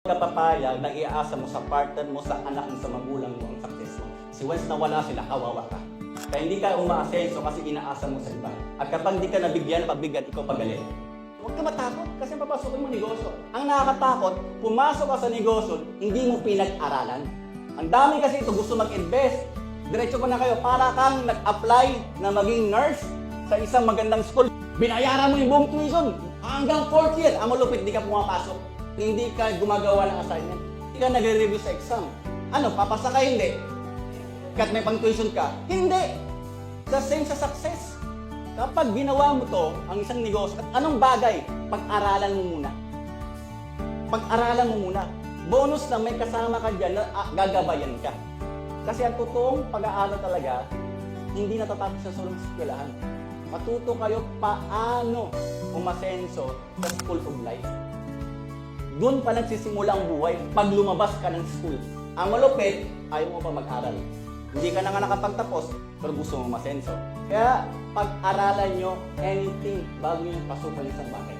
ka papayag na iaasa mo sa partner mo, sa anak mo, sa magulang mo ang success mo. Si once na wala sila, kawawa ka. Kaya hindi ka umaasenso kasi inaasa mo sa iba. At kapag hindi ka nabigyan, pagbigyan, ikaw pagalit. Huwag ka matakot kasi papasokin mo negosyo. Ang nakakatakot, pumasok ka sa negosyo, hindi mo pinag-aralan. Ang dami kasi ito gusto mag-invest. Diretso ko na kayo, para kang nag-apply na maging nurse sa isang magandang school. Binayaran mo yung buong tuition hanggang 4th year. Ang malupit, di ka pumapasok. Hindi ka gumagawa ng assignment. Hindi ka nagre-review sa exam. Ano, papasa ka hindi? Kahit may pang-tuition ka? Hindi! The same sa success. Kapag ginawa mo to, ang isang negosyo, at anong bagay? Pag-aralan mo muna. Pag-aralan mo muna. Bonus na may kasama ka dyan na gagabayan ka. Kasi ang totoong pag-aaral talaga, hindi natatapos sa sulong eskwelahan. Matuto kayo paano umasenso sa school of life. Doon pa nagsisimula ang buhay pag lumabas ka ng school. Ang malupit, ayaw mo pa mag-aral. Hindi ka na nga nakapagtapos, pero gusto mo masenso. Kaya pag-aralan nyo anything bago yung pasukan isang bagay.